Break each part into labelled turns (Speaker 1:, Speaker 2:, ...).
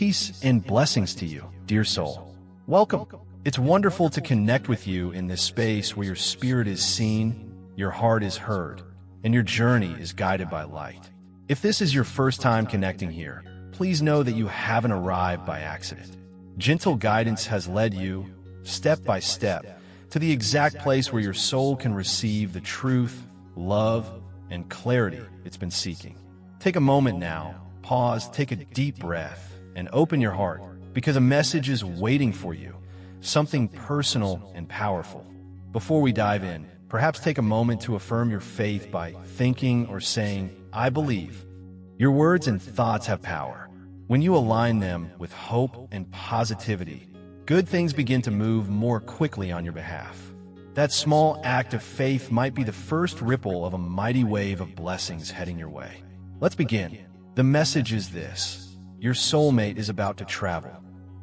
Speaker 1: Peace and blessings to you, dear soul. Welcome. It's wonderful to connect with you in this space where your spirit is seen, your heart is heard, and your journey is guided by light. If this is your first time connecting here, please know that you haven't arrived by accident. Gentle guidance has led you, step by step, to the exact place where your soul can receive the truth, love, and clarity it's been seeking. Take a moment now, pause, take a deep breath, and open your heart, because a message is waiting for you, something personal and powerful. Before we dive in, perhaps take a moment to affirm your faith by thinking or saying, "I believe." Your words and thoughts have power. When you align them with hope and positivity, good things begin to move more quickly on your behalf. That small act of faith might be the first ripple of a mighty wave of blessings heading your way. Let's begin. The message is this: your soulmate is about to travel.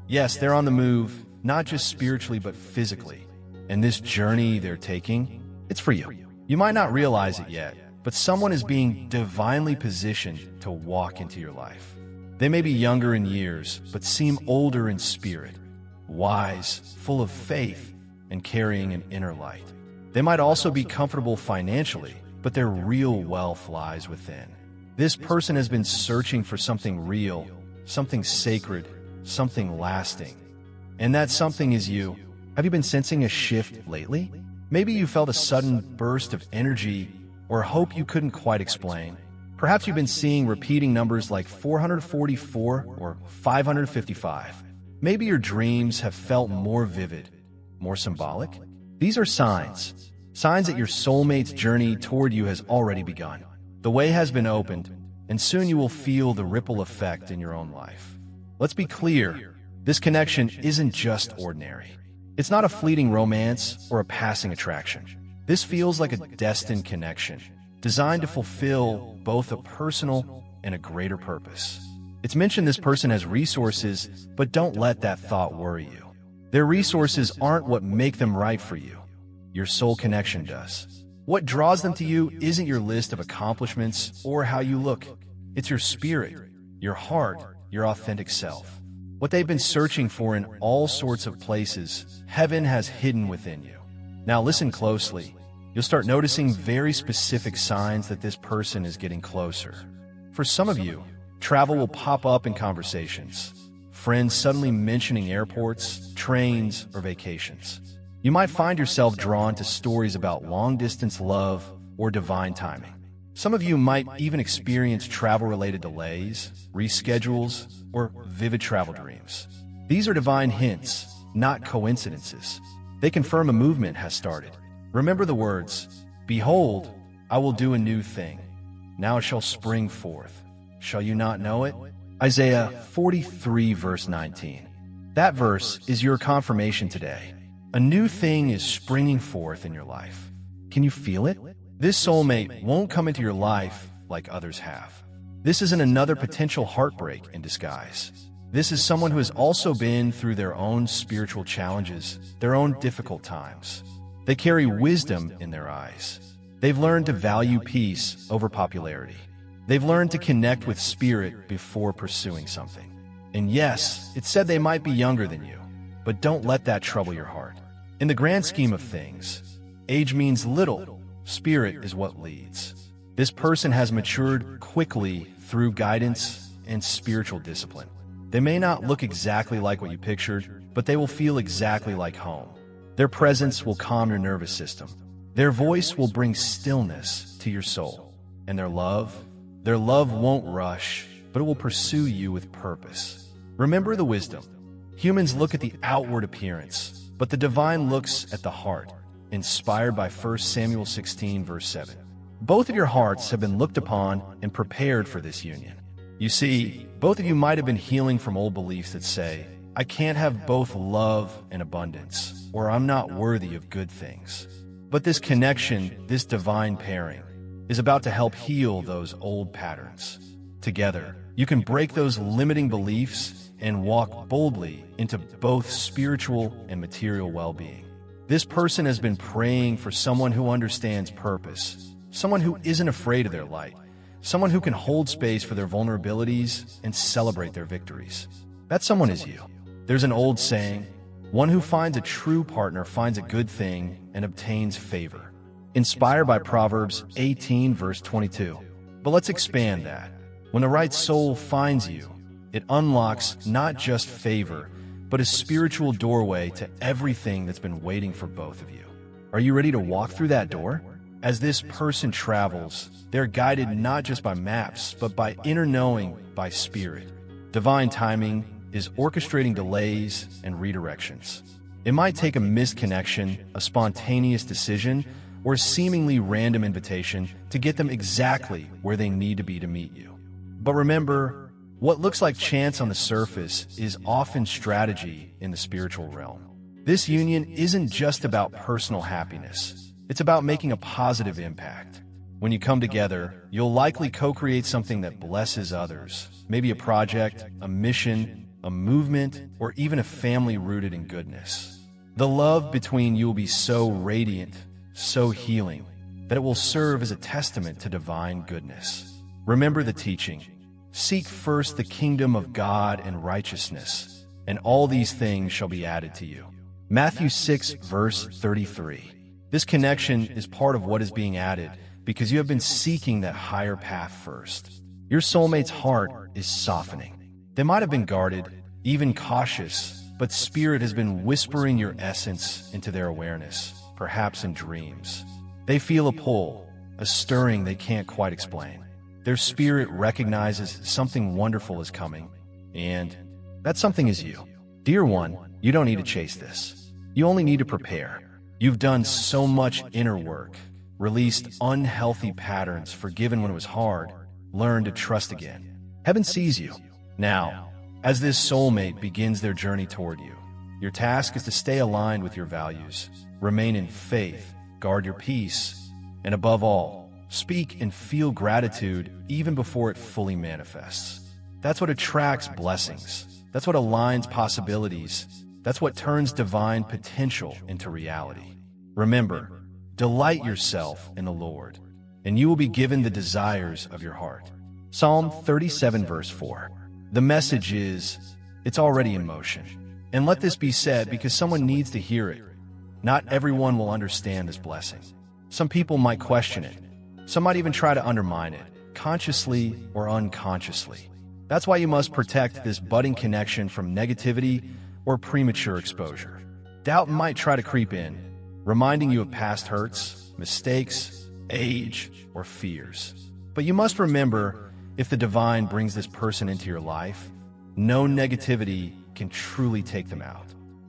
Speaker 1: Yes, they're on the move, not just spiritually but physically. And this journey they're taking, it's for you. You might not realize it yet, but someone is being divinely positioned to walk into your life. They may be younger in years, but seem older in spirit, wise, full of faith, and carrying an inner light. They might also be comfortable financially, but their real wealth lies within. This person has been searching for something real, something sacred, something lasting. And that something is you. Have you been sensing a shift lately? Maybe you felt a sudden burst of energy or hope you couldn't quite explain. Perhaps you've been seeing repeating numbers like 444 or 555. Maybe your dreams have felt more vivid, more symbolic. These are signs that your soulmate's journey toward you has already begun. The way has been opened, and soon you will feel the ripple effect in your own life. Let's be clear, this connection isn't just ordinary. It's not a fleeting romance or a passing attraction. This feels like a destined connection, designed to fulfill both a personal and a greater purpose. It's mentioned this person has resources, but don't let that thought worry you. Their resources aren't what make them right for you. Your soul connection does. What draws them to you isn't your list of accomplishments or how you look. It's your spirit, your heart, your authentic self. What they've been searching for in all sorts of places, heaven has hidden within you. Now listen closely. You'll start noticing very specific signs that this person is getting closer. For some of you, travel will pop up in conversations. Friends suddenly mentioning airports, trains, or vacations. You might find yourself drawn to stories about long-distance love or divine timing. Some of you might even experience travel-related delays, reschedules, or vivid travel dreams. These are divine hints, not coincidences. They confirm a movement has started. Remember the words, "Behold, I will do a new thing. Now it shall spring forth. Shall you not know it?" Isaiah 43 verse 19. That verse is your confirmation today. A new thing is springing forth in your life. Can you feel it? This soulmate won't come into your life like others have. This isn't another potential heartbreak in disguise. This is someone who has also been through their own spiritual challenges, their own difficult times. They carry wisdom in their eyes. They've learned to value peace over popularity. They've learned to connect with spirit before pursuing something. And yes, it said they might be younger than you, but don't let that trouble your heart. In the grand scheme of things, age means little. Spirit is what leads. This person has matured quickly through guidance and spiritual discipline. They may not look exactly like what you pictured, but they will feel exactly like home. Their presence will calm your nervous system. Their voice will bring stillness to your soul. And their love won't rush, but it will pursue you with purpose. Remember the wisdom. Humans look at the outward appearance, but the divine looks at the heart, inspired by 1 Samuel 16 verse 7. Both of your hearts have been looked upon and prepared for this union. You see, both of you might have been healing from old beliefs that say, "I can't have both love and abundance," or "I'm not worthy of good things." But this connection, this divine pairing, is about to help heal those old patterns. Together, you can break those limiting beliefs and walk boldly into both spiritual and material well-being. This person has been praying for someone who understands purpose, someone who isn't afraid of their light, someone who can hold space for their vulnerabilities and celebrate their victories. That someone is you. There's an old saying, one who finds a true partner finds a good thing and obtains favor. Inspired by Proverbs 18 verse 22. But let's expand that. When the right soul finds you, it unlocks not just favor, but a spiritual doorway to everything that's been waiting for both of you. Are you ready to walk through that door? As this person travels, they're guided not just by maps, but by inner knowing, by spirit. Divine timing is orchestrating delays and redirections. It might take a missed connection, a spontaneous decision, or a seemingly random invitation to get them exactly where they need to be to meet you. But remember, what looks like chance on the surface is often strategy in the spiritual realm. This union isn't just about personal happiness. It's about making a positive impact. When you come together, you'll likely co-create something that blesses others. Maybe a project, a mission, a movement, or even a family rooted in goodness. The love between you will be so radiant, so healing, that it will serve as a testament to divine goodness. Remember the teaching. Seek first the kingdom of God and righteousness, and all these things shall be added to you. Matthew 6, verse 33. This connection is part of what is being added because you have been seeking that higher path first. Your soulmate's heart is softening. They might have been guarded, even cautious, but Spirit has been whispering your essence into their awareness, perhaps in dreams. They feel a pull, a stirring they can't quite explain. Their spirit recognizes something wonderful is coming, and that something is you. Dear one, you don't need to chase this. You only need to prepare. You've done so much inner work, released unhealthy patterns, forgiven when it was hard, learned to trust again. Heaven sees you. Now, as this soulmate begins their journey toward you, your task is to stay aligned with your values, remain in faith, guard your peace, and above all, speak and feel gratitude even before it fully manifests. That's what attracts blessings. That's what aligns possibilities. That's what turns divine potential into reality. Remember, delight yourself in the Lord, and you will be given the desires of your heart. Psalm 37 verse 4. The message is, it's already in motion. And let this be said because someone needs to hear it. Not everyone will understand this blessing. Some people might question it. Some might even try to undermine it, consciously or unconsciously. That's why you must protect this budding connection from negativity or premature exposure. Doubt might try to creep in, reminding you of past hurts, mistakes, age, or fears. But you must remember, if the divine brings this person into your life, no negativity can truly take them out.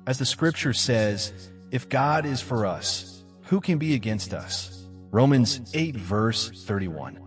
Speaker 1: As the scripture says, if God is for us, who can be against us? Romans 8 verse 31.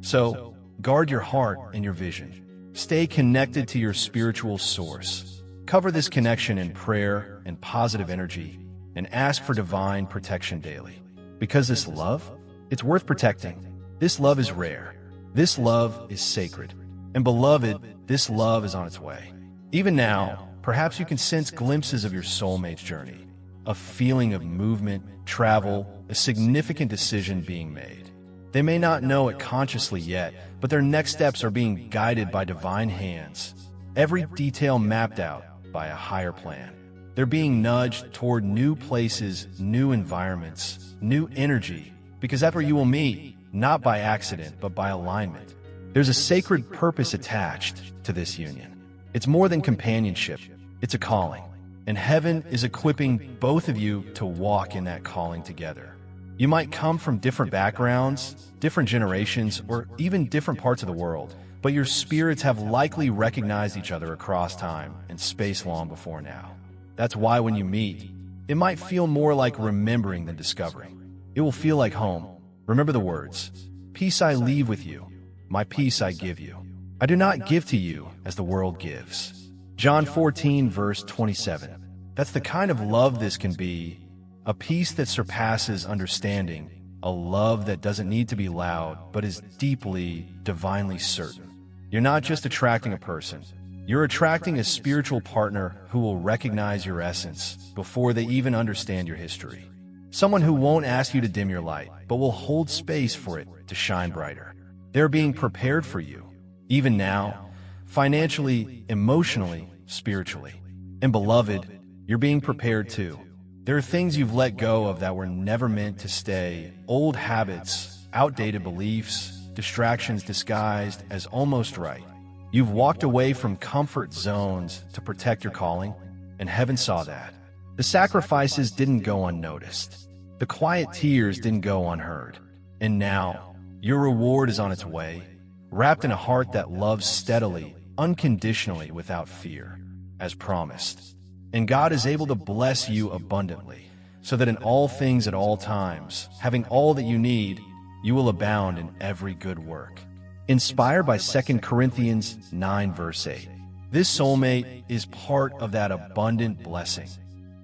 Speaker 1: So, guard your heart and your vision. Stay connected to your spiritual source. Cover this connection in prayer and positive energy, and ask for divine protection daily. Because this love, it's worth protecting. This love is rare. This love is sacred. And beloved, this love is on its way. Even now, perhaps you can sense glimpses of your soulmate's journey, a feeling of movement, travel, a significant decision being made. They may not know it consciously yet, but their next steps are being guided by divine hands, every detail mapped out by a higher plan. They're being nudged toward new places, new environments, new energy, because that's where you will meet, not by accident, but by alignment. There's a sacred purpose attached to this union. It's more than companionship, it's a calling. And heaven is equipping both of you to walk in that calling together. You might come from different backgrounds, different generations, or even different parts of the world, but your spirits have likely recognized each other across time and space long before now. That's why when you meet, it might feel more like remembering than discovering. It will feel like home. Remember the words, "Peace I leave with you, my peace I give you. I do not give to you as the world gives." John 14 verse 27. That's the kind of love this can be, a peace that surpasses understanding, a love that doesn't need to be loud, but is deeply, divinely certain. You're not just attracting a person. You're attracting a spiritual partner who will recognize your essence before they even understand your history. Someone who won't ask you to dim your light, but will hold space for it to shine brighter. They're being prepared for you, even now, financially, emotionally, spiritually. And beloved, you're being prepared too. There are things you've let go of that were never meant to stay, old habits, outdated beliefs, distractions disguised as almost right. You've walked away from comfort zones to protect your calling, and heaven saw that. The sacrifices didn't go unnoticed. The quiet tears didn't go unheard. And now, your reward is on its way, wrapped in a heart that loves steadily, unconditionally, without fear, as promised. And God is able to bless you abundantly, so that in all things at all times, having all that you need, you will abound in every good work. Inspired by 2 Corinthians 9 verse 8. This soulmate is part of that abundant blessing.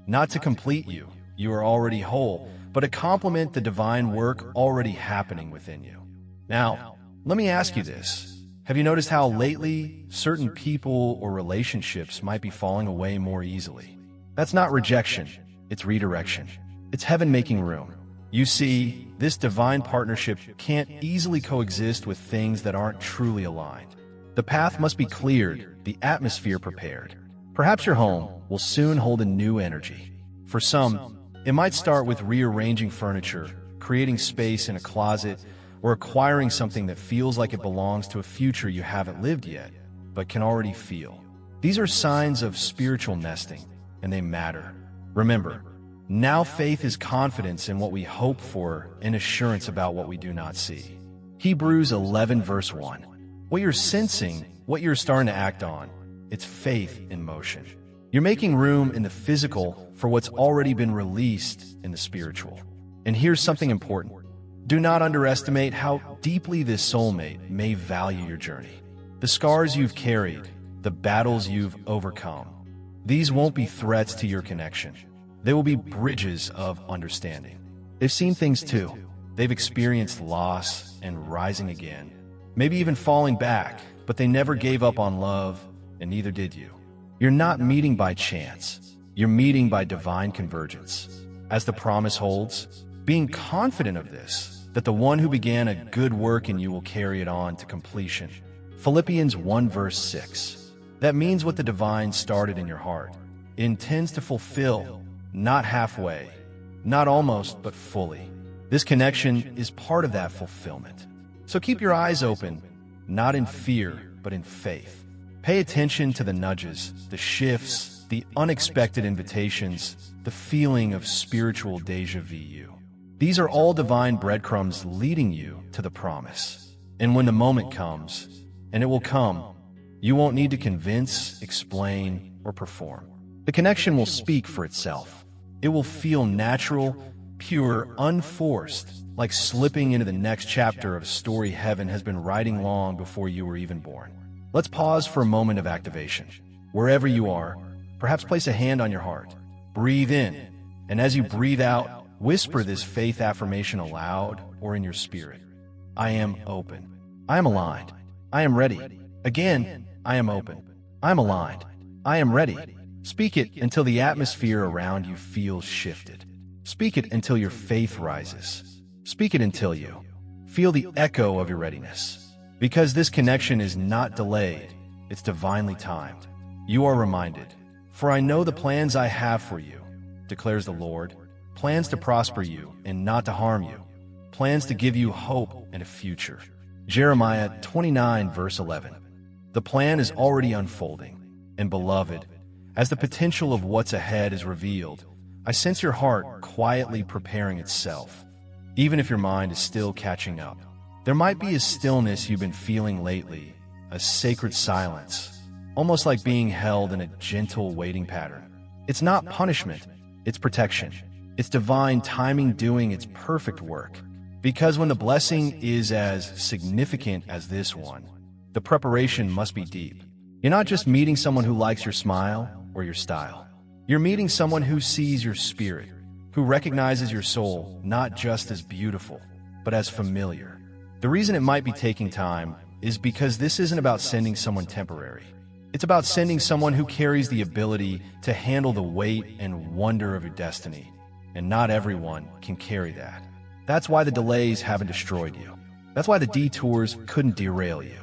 Speaker 1: Not to complete you, you are already whole, but to complement the divine work already happening within you. Now, let me ask you this. Have you noticed how lately certain people or relationships might be falling away more easily? That's not rejection, it's redirection. It's heaven making room. You see, this divine partnership can't easily coexist with things that aren't truly aligned. The path must be cleared, the atmosphere prepared. Perhaps your home will soon hold a new energy. For some, it might start with rearranging furniture, creating space in a closet, or acquiring something that feels like it belongs to a future you haven't lived yet, but can already feel. These are signs of spiritual nesting, and they matter. Remember, now faith is confidence in what we hope for and assurance about what we do not see. Hebrews 11 verse 1. What you're sensing, what you're starting to act on, it's faith in motion. You're making room in the physical for what's already been released in the spiritual. And here's something important. Do not underestimate how deeply this soulmate may value your journey. The scars you've carried, the battles you've overcome, these won't be threats to your connection. They will be bridges of understanding. They've seen things too. They've experienced loss and rising again, maybe even falling back, but they never gave up on love, and neither did you. You're not meeting by chance. You're meeting by divine convergence. As the promise holds, being confident of this, that the one who began a good work in you will carry it on to completion. Philippians 1 verse 6. That means what the divine started in your heart. It intends to fulfill, not halfway, not almost, but fully. This connection is part of that fulfillment. So keep your eyes open, not in fear, but in faith. Pay attention to the nudges, the shifts, the unexpected invitations, the feeling of spiritual deja vu. These are all divine breadcrumbs leading you to the promise. And when the moment comes, and it will come, you won't need to convince, explain, or perform. The connection will speak for itself. It will feel natural, pure, unforced, like slipping into the next chapter of a story heaven has been writing long before you were even born. Let's pause for a moment of activation. Wherever you are, perhaps place a hand on your heart. Breathe in, and as you breathe out, whisper this faith affirmation aloud or in your spirit. I am open. I am aligned. I am ready. Again, I am open. I am aligned. I am ready. Speak it until the atmosphere around you feels shifted. Speak it until your faith rises. Speak it until you feel the echo of your readiness. Because this connection is not delayed, it's divinely timed. You are reminded, for I know the plans I have for you, declares the Lord, plans to prosper you and not to harm you, plans to give you hope and a future. Jeremiah 29 verse 11. The plan is already unfolding, and beloved, as the potential of what's ahead is revealed, I sense your heart quietly preparing itself, even if your mind is still catching up. There might be a stillness you've been feeling lately, a sacred silence, almost like being held in a gentle waiting pattern. It's not punishment, it's protection. It's divine timing doing its perfect work. Because when the blessing is as significant as this one, the preparation must be deep. You're not just meeting someone who likes your smile or your style. You're meeting someone who sees your spirit, who recognizes your soul not just as beautiful, but as familiar. The reason it might be taking time is because this isn't about sending someone temporary. It's about sending someone who carries the ability to handle the weight and wonder of your destiny. And not everyone can carry that. That's why the delays haven't destroyed you. That's why the detours couldn't derail you.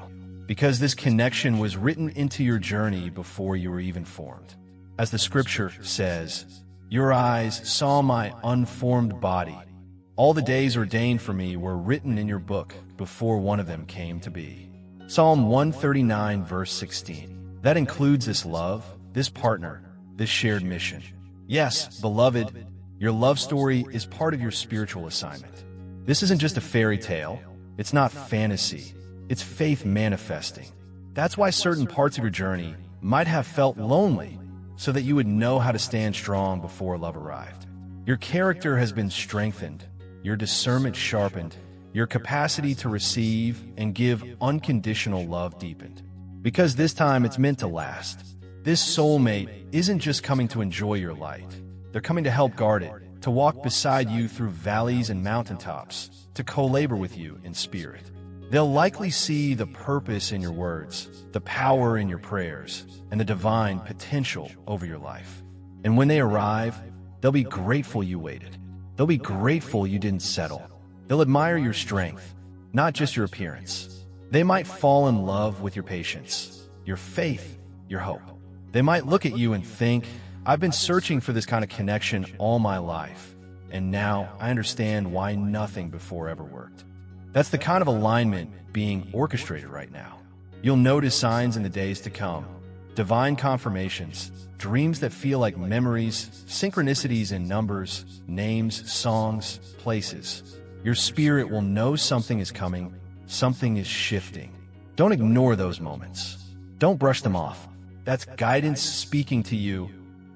Speaker 1: because this connection was written into your journey before you were even formed. As the scripture says, "Your eyes saw my unformed body. All the days ordained for me were written in your book before one of them came to be." Psalm 139, verse 16. That includes this love, this partner, this shared mission. Yes, beloved, your love story is part of your spiritual assignment. This isn't just a fairy tale. It's not fantasy. It's faith manifesting. That's why certain parts of your journey might have felt lonely, so that you would know how to stand strong before love arrived. Your character has been strengthened, your discernment sharpened, your capacity to receive and give unconditional love deepened. Because this time it's meant to last. This soulmate isn't just coming to enjoy your light. They're coming to help guard it, to walk beside you through valleys and mountaintops, to co-labor with you in spirit. They'll likely see the purpose in your words, the power in your prayers, and the divine potential over your life. And when they arrive, they'll be grateful you waited. They'll be grateful you didn't settle. They'll admire your strength, not just your appearance. They might fall in love with your patience, your faith, your hope. They might look at you and think, "I've been searching for this kind of connection all my life, and now I understand why nothing before ever worked." That's the kind of alignment being orchestrated right now. You'll notice signs in the days to come, divine confirmations, dreams that feel like memories, synchronicities in numbers, names, songs, places. Your spirit will know something is coming, something is shifting. Don't ignore those moments. Don't brush them off. That's guidance speaking to you,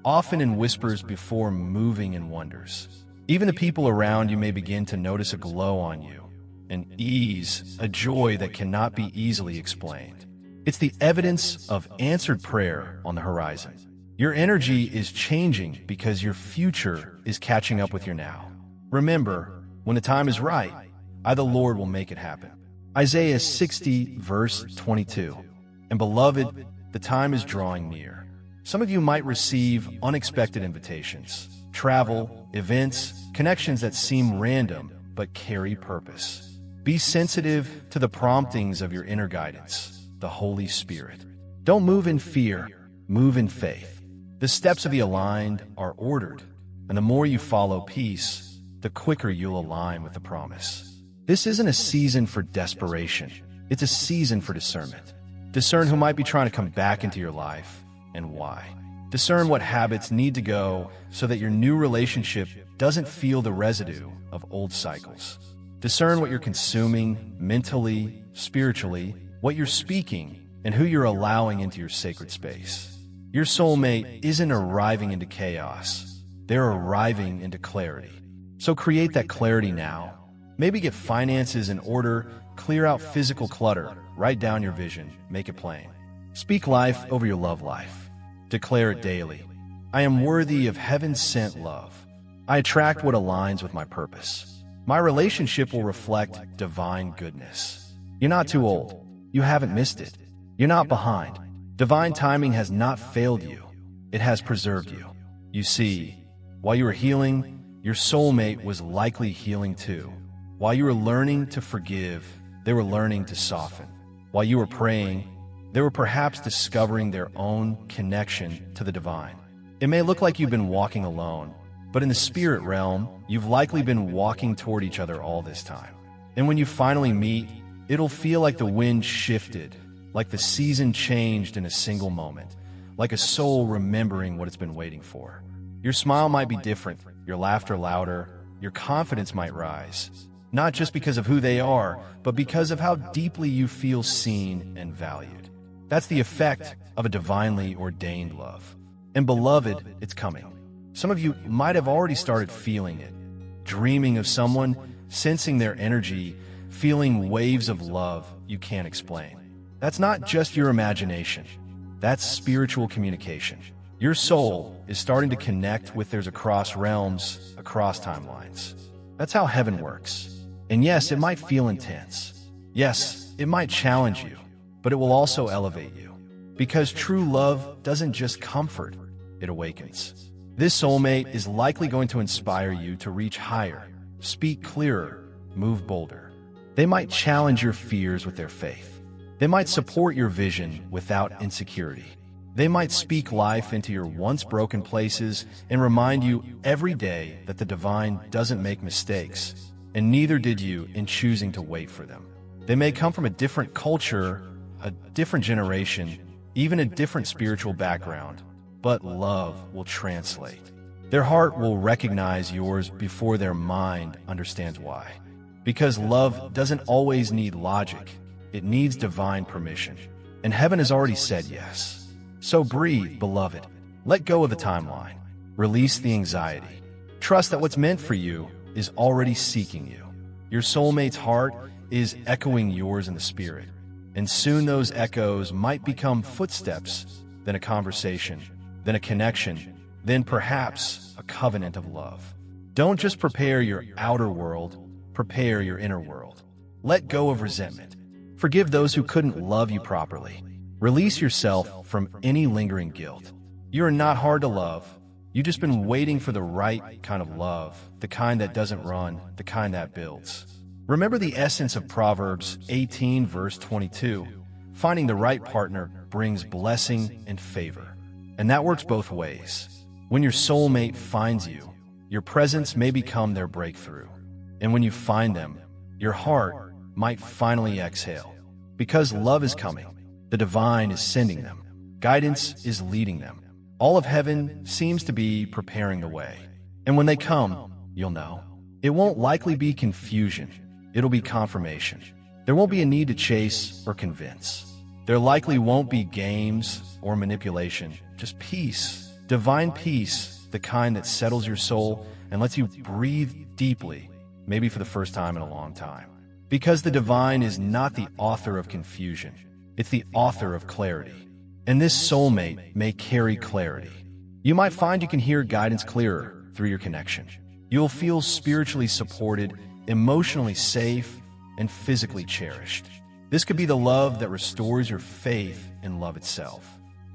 Speaker 1: often in whispers before moving in wonders. Even the people around you may begin to notice a glow on you, an ease, a joy that cannot be easily explained. It's the evidence of answered prayer on the horizon. Your energy is changing because your future is catching up with your now. Remember, when the time is right, I, the Lord, will make it happen. Isaiah 60, verse 22. And beloved, the time is drawing near. Some of you might receive unexpected invitations, travel, events, connections that seem random but carry purpose. Be sensitive to the promptings of your inner guidance, the Holy Spirit. Don't move in fear, move in faith. The steps of the aligned are ordered, and the more you follow peace, the quicker you'll align with the promise. This isn't a season for desperation. It's a season for discernment. Discern who might be trying to come back into your life and why. Discern what habits need to go so that your new relationship doesn't feel the residue of old cycles. Discern what you're consuming mentally, spiritually, what you're speaking, and who you're allowing into your sacred space. Your soulmate isn't arriving into chaos. They're arriving into clarity. So create that clarity now. Maybe get finances in order, clear out physical clutter, write down your vision, make it plain. Speak life over your love life. Declare it daily. I am worthy of heaven-sent love. I attract what aligns with my purpose. My relationship will reflect divine goodness. You're not too old. You haven't missed it. You're not behind. Divine timing has not failed you. It has preserved you. You see, while you were healing, your soulmate was likely healing too. While you were learning to forgive, they were learning to soften. While you were praying, they were perhaps discovering their own connection to the divine. It may look like you've been walking alone, but in the spirit realm, you've likely been walking toward each other all this time. And when you finally meet, it'll feel like the wind shifted, like the season changed in a single moment, like a soul remembering what it's been waiting for. Your smile might be different, your laughter louder, your confidence might rise, not just because of who they are, but because of how deeply you feel seen and valued. That's the effect of a divinely ordained love. And beloved, it's coming. Some of you might have already started feeling it, dreaming of someone, sensing their energy, feeling waves of love you can't explain. That's not just your imagination. That's spiritual communication. Your soul is starting to connect with theirs across realms, across timelines. That's how heaven works. And yes, it might feel intense. Yes, it might challenge you, but it will also elevate you. Because true love doesn't just comfort, it awakens. This soulmate is likely going to inspire you to reach higher, speak clearer, move bolder. They might challenge your fears with their faith. They might support your vision without insecurity. They might speak life into your once broken places and remind you every day that the divine doesn't make mistakes, and neither did you in choosing to wait for them. They may come from a different culture, a different generation, even a different spiritual background, but love will translate. Their heart will recognize yours before their mind understands why. Because love doesn't always need logic, it needs divine permission. And heaven has already said yes. So breathe, beloved. Let go of the timeline. Release the anxiety. Trust that what's meant for you is already seeking you. Your soulmate's heart is echoing yours in the spirit. And soon those echoes might become footsteps, then a conversation, then a connection, then perhaps a covenant of love. Don't just prepare your outer world, prepare your inner world. Let go of resentment. Forgive those who couldn't love you properly. Release yourself from any lingering guilt. You are not hard to love. You've just been waiting for the right kind of love, the kind that doesn't run, the kind that builds. Remember the essence of Proverbs 18, verse 22. Finding the right partner brings blessing and favor. And that works both ways. When your soulmate finds you, your presence may become their breakthrough. And when you find them, your heart might finally exhale. Because love is coming. The divine is sending them. Guidance is leading them. All of heaven seems to be preparing the way. And when they come, you'll know. It won't likely be confusion. It'll be confirmation. There won't be a need to chase or convince. There likely won't be games or manipulation, just peace. Divine peace, the kind that settles your soul and lets you breathe deeply, maybe for the first time in a long time. Because the divine is not the author of confusion. It's the author of clarity. And this soulmate may carry clarity. You might find you can hear guidance clearer through your connection. You'll feel spiritually supported, emotionally safe, and physically cherished. This could be the love that restores your faith in love itself.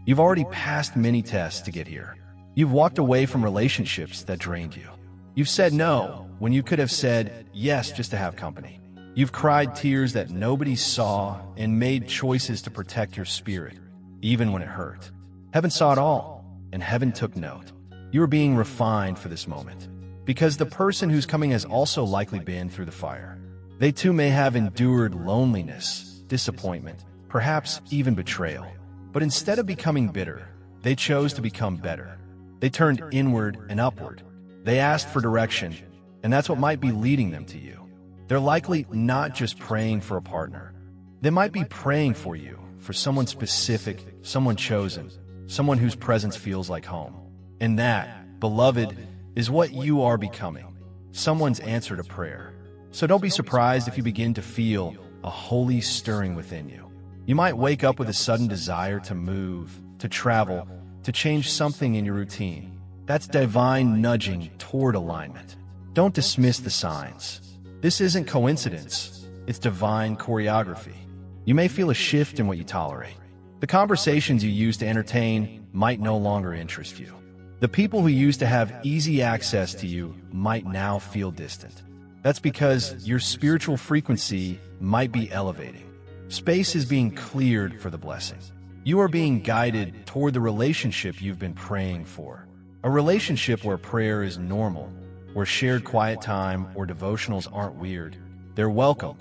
Speaker 1: You've already passed many tests to get here. You've walked away from relationships that drained you. You've said no when you could have said yes just to have company. You've cried tears that nobody saw and made choices to protect your spirit, even when it hurt. Heaven saw it all, and heaven took note. You are being refined for this moment, because the person who's coming has also likely been through the fire. They too may have endured loneliness, disappointment, perhaps even betrayal. But instead of becoming bitter, they chose to become better. They turned inward and upward. They asked for direction, and that's what might be leading them to you. They're likely not just praying for a partner. They might be praying for you, for someone specific, someone chosen, someone whose presence feels like home. And that, beloved, is what you are becoming, someone's answer to prayer. So don't be surprised if you begin to feel a holy stirring within you. You might wake up with a sudden desire to move, to travel, to change something in your routine. That's divine nudging toward alignment. Don't dismiss the signs. This isn't coincidence, it's divine choreography. You may feel a shift in what you tolerate. The conversations you used to entertain might no longer interest you. The people who used to have easy access to you might now feel distant. That's because your spiritual frequency might be elevating. Space is being cleared for the blessing. You are being guided toward the relationship you've been praying for. A relationship where prayer is normal, where shared quiet time or devotionals aren't weird. They're welcome,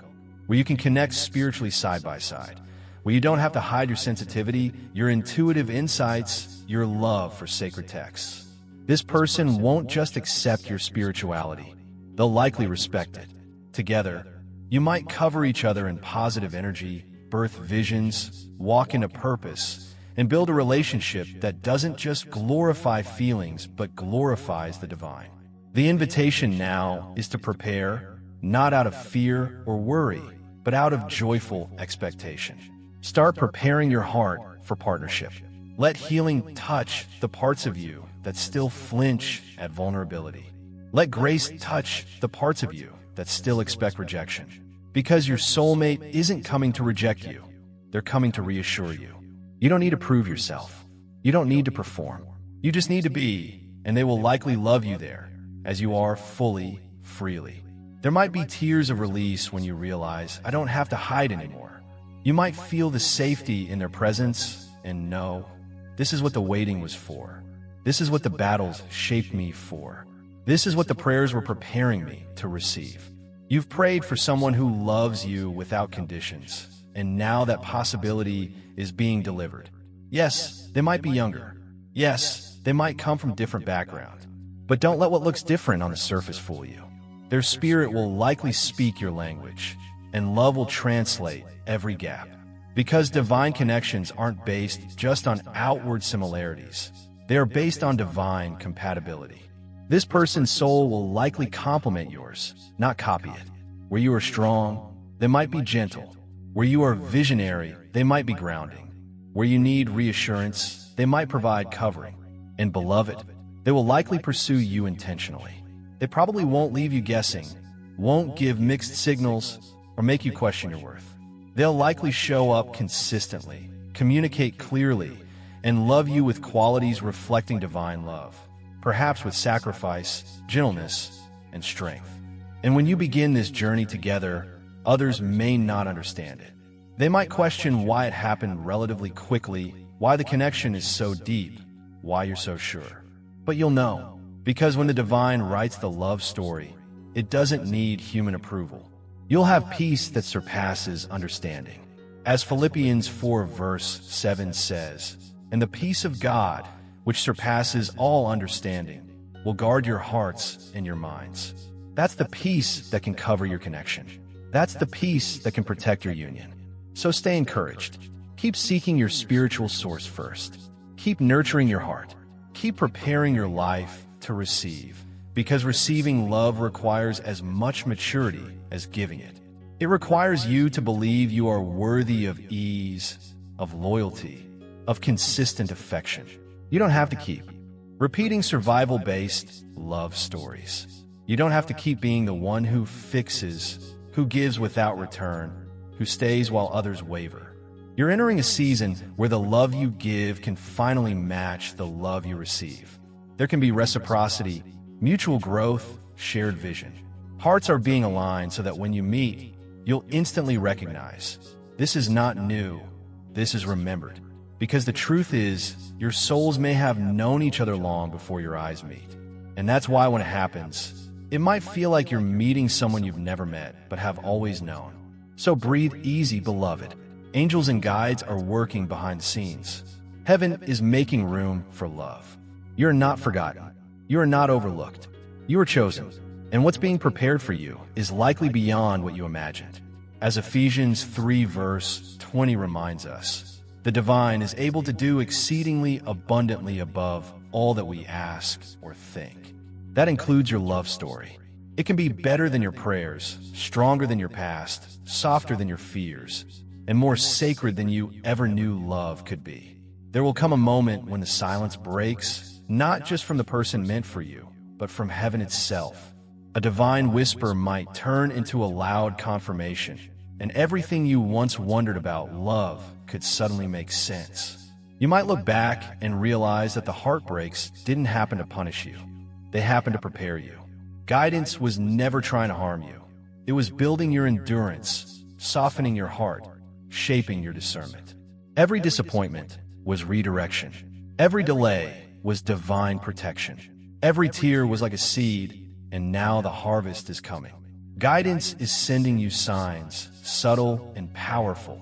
Speaker 1: where you can connect spiritually side by side, where you don't have to hide your sensitivity, your intuitive insights, your love for sacred texts. This person won't just accept your spirituality. They'll likely respect it. Together, you might cover each other in positive energy, birth visions, walk into purpose, and build a relationship that doesn't just glorify feelings, but glorifies the divine. The invitation now is to prepare, not out of fear or worry, but out of joyful expectation. Start preparing your heart for partnership. Let healing touch the parts of you that still flinch at vulnerability. Let grace touch the parts of you that still expect rejection. Because your soulmate isn't coming to reject you. They're coming to reassure you. You don't need to prove yourself. You don't need to perform. You just need to be, and they will likely love you there, as you are fully, freely. There might be tears of release when you realize, I don't have to hide anymore. You might feel the safety in their presence and know, this is what the waiting was for. This is what the battles shaped me for. This is what the prayers were preparing me to receive. You've prayed for someone who loves you without conditions, and now that possibility is being delivered. Yes, they might be younger. Yes, they might come from different backgrounds. But don't let what looks different on the surface fool you. Their spirit will likely speak your language, and love will translate every gap. Because divine connections aren't based just on outward similarities. They are based on divine compatibility. This person's soul will likely complement yours, not copy it. Where you are strong, they might be gentle. Where you are visionary, they might be grounding. Where you need reassurance, they might provide covering. And beloved, they will likely pursue you intentionally. They probably won't leave you guessing, won't give mixed signals, or make you question your worth. They'll likely show up consistently, communicate clearly, and love you with qualities reflecting divine love, perhaps with sacrifice, gentleness, and strength. And when you begin this journey together, others may not understand it. They might question why it happened relatively quickly, why the connection is so deep, why you're so sure. But you'll know, because when the divine writes the love story, it doesn't need human approval. You'll have peace that surpasses understanding. As Philippians 4 verse 7 says, "And the peace of God, which surpasses all understanding, will guard your hearts and your minds." That's the peace that can cover your connection. That's the peace that can protect your union. So stay encouraged. Keep seeking your spiritual source first. Keep nurturing your heart. Keep preparing your life to receive, because receiving love requires as much maturity as giving it. It requires you to believe you are worthy of ease, of loyalty, of consistent affection. You don't have to keep repeating survival-based love stories. You don't have to keep being the one who fixes, who gives without return, who stays while others waver. You're entering a season where the love you give can finally match the love you receive. There can be reciprocity, mutual growth, shared vision. Hearts are being aligned so that when you meet, you'll instantly recognize, this is not new, this is remembered. Because the truth is, your souls may have known each other long before your eyes meet. And that's why when it happens, it might feel like you're meeting someone you've never met, but have always known. So breathe easy, beloved. Angels and guides are working behind the scenes. Heaven is making room for love. You are not forgotten. You are not overlooked. You are chosen. And what's being prepared for you is likely beyond what you imagined. As Ephesians 3 verse 20 reminds us, the divine is able to do exceedingly abundantly above all that we ask or think. That includes your love story. It can be better than your prayers, stronger than your past, softer than your fears, and more sacred than you ever knew love could be. There will come a moment when the silence breaks, not just from the person meant for you, but from heaven itself. A divine whisper might turn into a loud confirmation, and everything you once wondered about love could suddenly make sense. You might look back and realize that the heartbreaks didn't happen to punish you. They happened to prepare you. Guidance was never trying to harm you. It was building your endurance, softening your heart, shaping your discernment. Every disappointment was redirection. Every delay was divine protection. Every tear was like a seed, and now the harvest is coming. Guidance is sending you signs, subtle and powerful,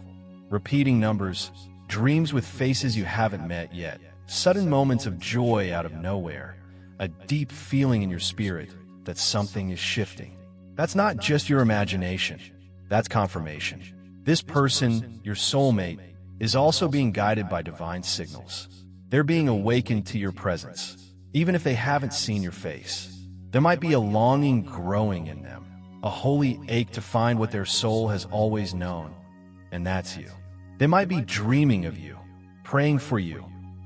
Speaker 1: repeating numbers, dreams with faces you haven't met yet, sudden moments of joy out of nowhere, a deep feeling in your spirit that something is shifting. That's not just your imagination, that's confirmation. This person, your soulmate, is also being guided by divine signals. They're being awakened to your presence, even if they haven't seen your face. There might be a longing growing in them, a holy ache to find what their soul has always known, and that's you. They might be dreaming of you, praying for you,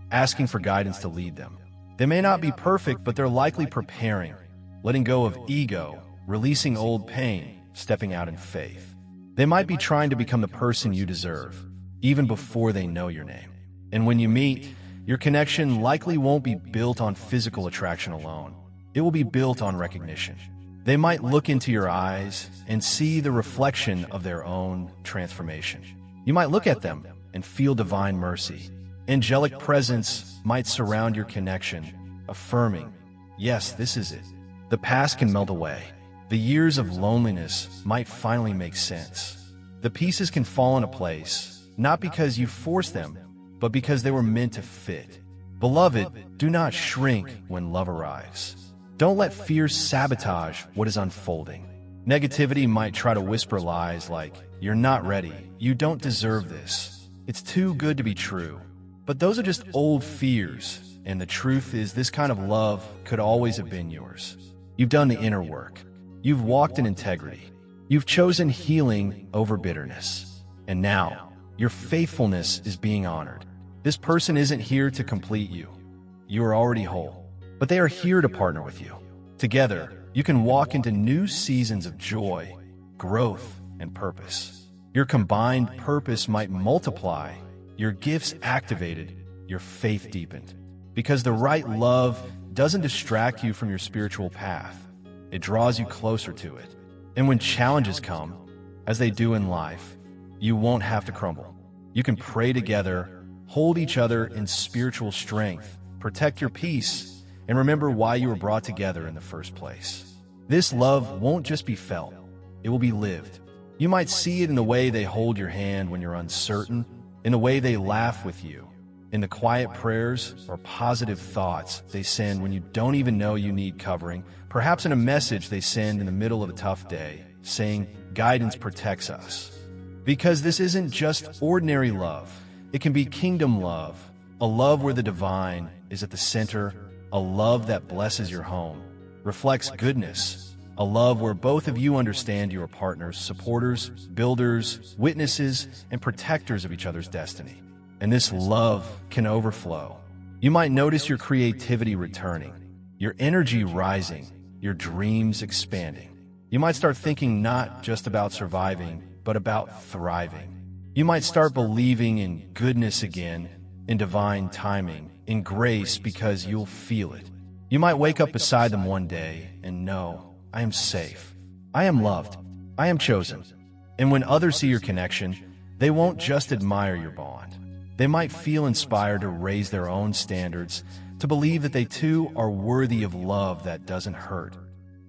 Speaker 1: asking for guidance to lead them. They may not be perfect, but they're likely preparing, letting go of ego, releasing old pain, stepping out in faith. They might be trying to become the person you deserve, even before they know your name. And when you meet, your connection likely won't be built on physical attraction alone. It will be built on recognition. They might look into your eyes and see the reflection of their own transformation. You might look at them and feel divine mercy. Angelic presence might surround your connection, affirming, yes, this is it. The past can melt away. The years of loneliness might finally make sense. The pieces can fall into place, not because you forced them, but because they were meant to fit. Beloved, do not shrink when love arrives. Don't let fear sabotage what is unfolding. Negativity might try to whisper lies like, you're not ready, you don't deserve this, it's too good to be true. But those are just old fears, and the truth is this kind of love could always have been yours. You've done the inner work. You've walked in integrity. You've chosen healing over bitterness. And now, your faithfulness is being honored. This person isn't here to complete you. You are already whole. But they are here to partner with you. Together, you can walk into new seasons of joy, growth, and purpose. Your combined purpose might multiply, your gifts activated, your faith deepened. Because the right love doesn't distract you from your spiritual path. It draws you closer to it. And when challenges come, as they do in life, you won't have to crumble. You can pray together, hold each other in spiritual strength, protect your peace, and remember why you were brought together in the first place. This love won't just be felt, it will be lived. You might see it in the way they hold your hand when you're uncertain, in the way they laugh with you, in the quiet prayers or positive thoughts they send when you don't even know you need covering, perhaps in a message they send in the middle of a tough day, saying, guidance protects us. Because this isn't just ordinary love. It can be kingdom love, a love where the divine is at the center, a love that blesses your home, reflects goodness, a love where both of you understand you are partners, supporters, builders, witnesses, and protectors of each other's destiny. And this love can overflow. You might notice your creativity returning, your energy rising, your dreams expanding. You might start thinking not just about surviving, but about thriving. You might start believing in goodness again, in divine timing, in grace because you'll feel it. You might wake up beside them one day and know, I am safe, I am loved, I am chosen. And when others see your connection, they won't just admire your bond. They might feel inspired to raise their own standards, to believe that they too are worthy of love that doesn't hurt,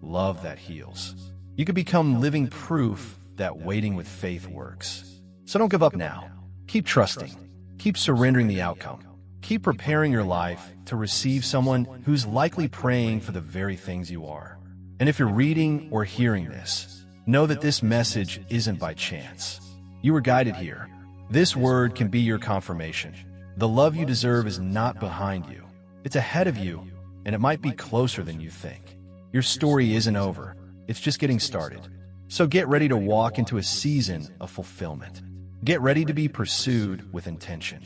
Speaker 1: love that heals. You could become living proof that waiting with faith works. So don't give up now. Keep trusting. Keep surrendering the outcome. Keep preparing your life to receive someone who's likely praying for the very things you are. And if you're reading or hearing this, know that this message isn't by chance. You were guided here. This word can be your confirmation. The love you deserve is not behind you. It's ahead of you, and it might be closer than you think. Your story isn't over. It's just getting started. So get ready to walk into a season of fulfillment. Get ready to be pursued with intention.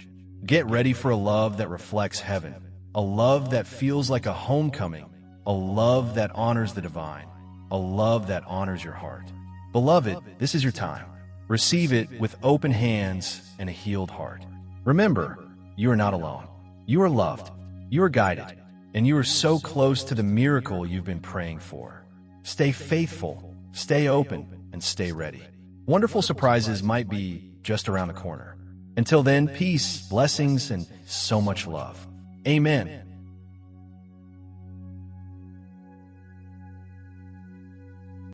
Speaker 1: Get ready for a love that reflects heaven, a love that feels like a homecoming, a love that honors the divine, a love that honors your heart. Beloved, this is your time. Receive it with open hands and a healed heart. Remember, you are not alone. You are loved, you are guided, and you are so close to the miracle you've been praying for. Stay faithful, stay open, and stay ready. Wonderful surprises might be just around the corner. Until then, peace, blessings, and so much love. Amen.